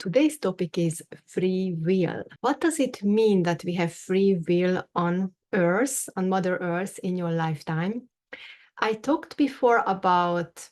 Today's topic is free will. What does it mean that we have free will on Earth, on Mother Earth in your lifetime? I talked before about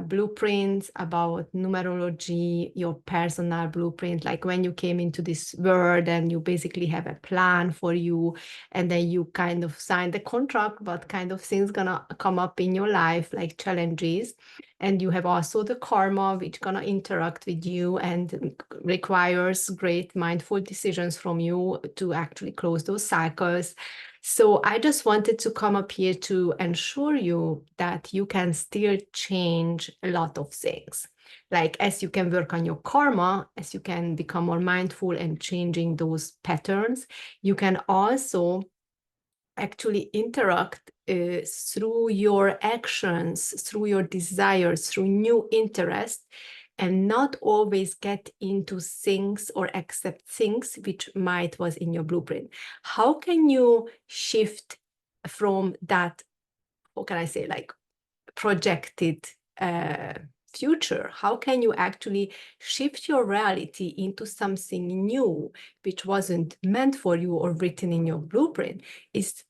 blueprints, about numerology, your personal blueprint, like when you came into this world and you basically have a plan for you, and then you kind of sign the contract, but kind of things gonna come up in your life, like challenges. And you have also the karma, which gonna interact with you and requires great mindful decisions from you to actually close those cycles. So I just wanted to come up here to ensure you that you can still change a lot of things. Like as you can work on your karma, as you can become more mindful and changing those patterns, you can also actually interact through your actions, through your desires, through new interests, and not always get into things or accept things which might was in your blueprint. How can you shift from that, what can I say, like projected future? How can you actually shift your reality into something new which wasn't meant for you or written in your blueprint? Is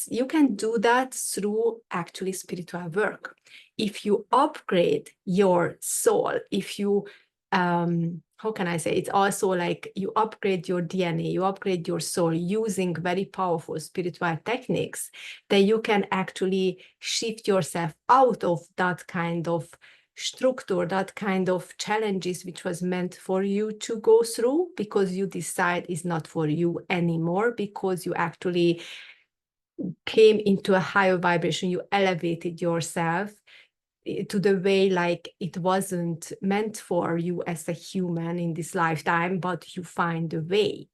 you can do that through actually spiritual work. If you upgrade your soul, if you how can I say, it's also like you upgrade your DNA, you upgrade your soul using very powerful spiritual techniques, then you can actually shift yourself out of that kind of structure, that kind of challenges which was meant for you to go through, because you decide is not for you anymore, because you actually came into a higher vibration, you elevated yourself to the way like it wasn't meant for you as a human in this lifetime, but you find a way.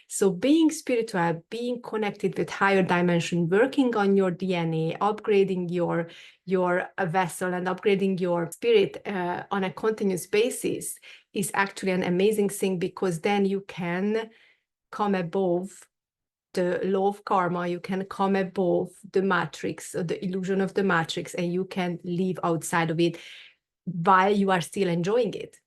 So being spiritual, being connected with higher dimension, working on your DNA, upgrading your vessel and upgrading your spirit on a continuous basis is actually an amazing thing, because then you can come above the law of karma, you can come above the matrix or the illusion of the matrix, and you can live outside of it while you are still enjoying it.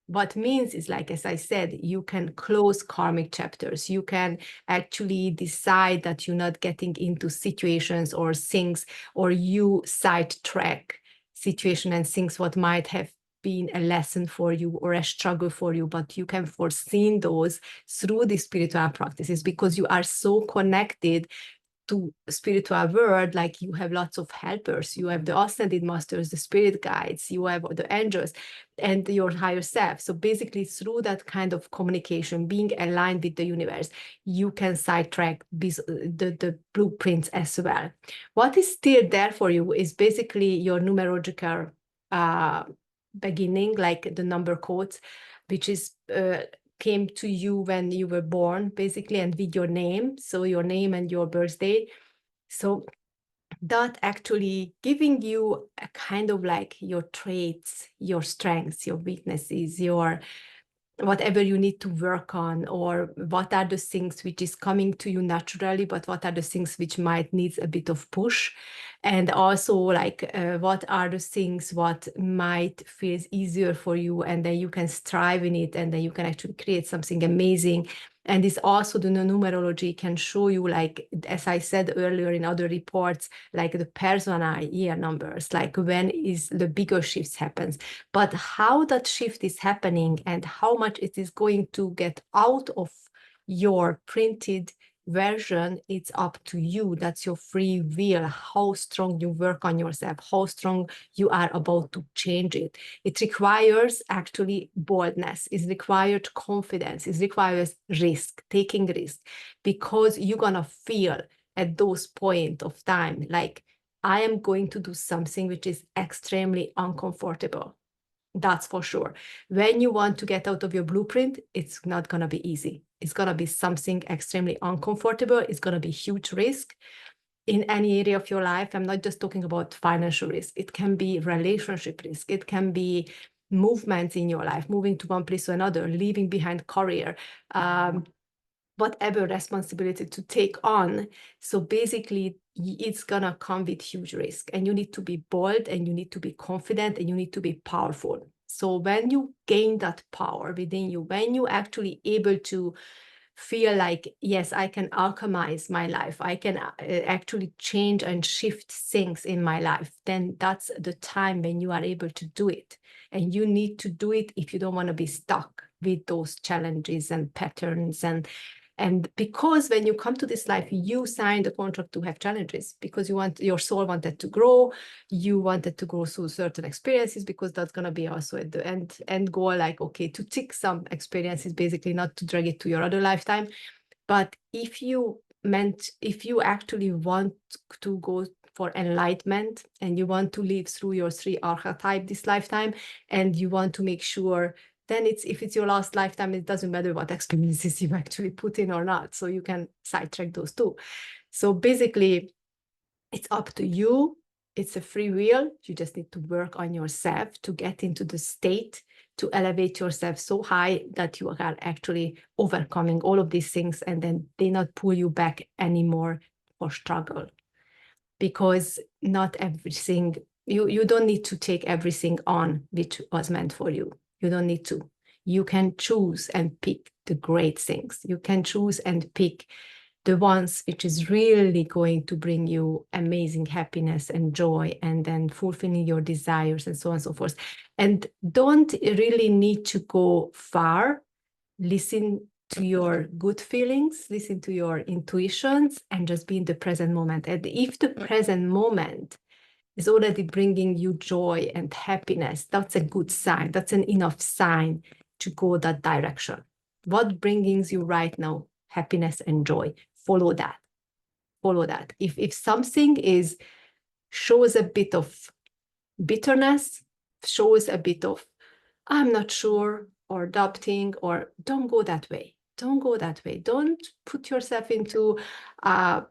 What means is, like, as I said, you can close karmic chapters. You can actually decide that you're not getting into situations or things, or you sidetrack situation and things what might have been a lesson for you or a struggle for you, but you can foresee those through the spiritual practices, because you are so connected to spiritual world. Like you have lots of helpers, you have the ascended masters, the spirit guides, you have the angels and your higher self. So basically through that kind of communication, being aligned with the universe, you can sidetrack the blueprints as well. What is still there for you is basically your numerological beginning, like the number codes, which is came to you when you were born, basically, and with your name, so your name and your birthday. So that actually giving you a kind of like your traits, your strengths, your weaknesses, your whatever you need to work on, or what are the things which is coming to you naturally, but what are the things which might need a bit of push, and also like what are the things what might feel easier for you, and then you can strive in it, and then you can actually create something amazing. And this also, the numerology can show you, like, as I said earlier in other reports, like the personal year numbers, like when is the bigger shifts happens. But how that shift is happening and how much it is going to get out of your printed version, it's up to you. That's your free will, how strong you work on yourself, how strong you are about to change it. It requires actually boldness, it requires confidence, it requires risk, taking risk, because you're gonna feel at those point of time like, I am going to do something which is extremely uncomfortable. That's for sure. When you want to get out of your blueprint, it's not going to be easy. It's going to be something extremely uncomfortable. It's going to be huge risk in any area of your life. I'm not just talking about financial risk. It can be relationship risk. It can be movements in your life, moving to one place to another, leaving behind career, whatever responsibility to take on. So basically, it's gonna come with huge risk, and you need to be bold, and you need to be confident, and you need to be powerful. So when you gain that power within you, when you actually able to feel like, yes, I can alchemize my life, I can actually change and shift things in my life, then that's the time when you are able to do it. And you need to do it if you don't want to be stuck with those challenges and patterns. And because when you come to this life, you signed a contract to have challenges because your soul wanted to grow. You wanted to go through certain experiences because that's going to be also at the end goal, like, okay, to tick some experiences, basically not to drag it to your other lifetime. But if you actually want to go for enlightenment and you want to live through your 3 archetype this lifetime, and you want to make sure, then if it's your last lifetime, it doesn't matter what experiences you actually put in or not. So you can sidetrack those too. So basically, it's up to you. It's a free will. You just need to work on yourself to get into the state, to elevate yourself so high that you are actually overcoming all of these things, and then they not pull you back anymore for struggle. Because not everything, you don't need to take everything on which was meant for you. You don't need to. You can choose and pick the great things. You can choose and pick the ones which is really going to bring you amazing happiness and joy, and then fulfilling your desires and so on and so forth. And don't really need to go far. Listen to your good feelings, listen to your intuitions, and just be in the present moment. And if the present moment is already bringing you joy and happiness, that's a good sign. That's an enough sign to go that direction. What brings you right now happiness and joy? Follow that. Follow that. If something shows a bit of bitterness, shows a bit of I'm not sure, or doubting, or don't go that way. Don't go that way. Don't put yourself into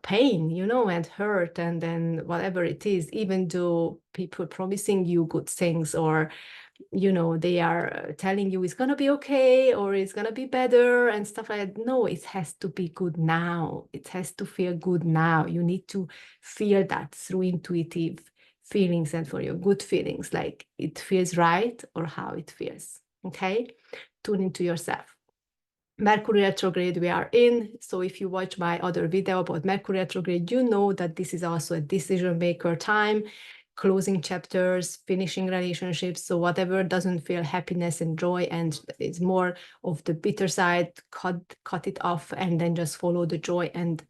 pain, and hurt, and then whatever it is, even though people promising you good things, or, they are telling you it's going to be okay, or it's going to be better and stuff like that. No, it has to be good now. It has to feel good now. You need to feel that through intuitive feelings, and for your good feelings, like it feels right or how it feels. Okay, tune into yourself. Mercury retrograde we are in. So if you watch my other video about Mercury retrograde, you know that this is also a decision maker time, closing chapters, finishing relationships. So whatever doesn't feel happiness and joy, and it's more of the bitter side, cut it off, and then just follow the joy. And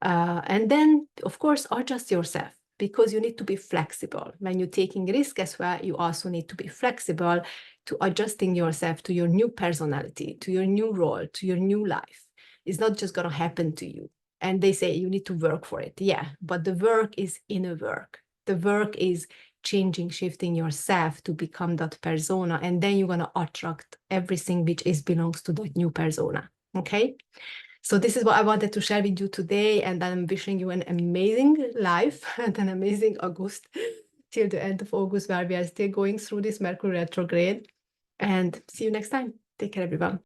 then, of course, adjust yourself, because you need to be flexible. When you're taking risk as well, you also need to be flexible to adjusting yourself to your new personality, to your new role, to your new life. It's not just going to happen to you. And they say you need to work for it. Yeah, but the work is inner work. The work is changing, shifting yourself to become that persona. And then you're going to attract everything which belongs to that new persona. Okay? So this is what I wanted to share with you today, and I'm wishing you an amazing life and an amazing August till the end of August, where we are still going through this Mercury retrograde. And see you next time. Take care, everyone.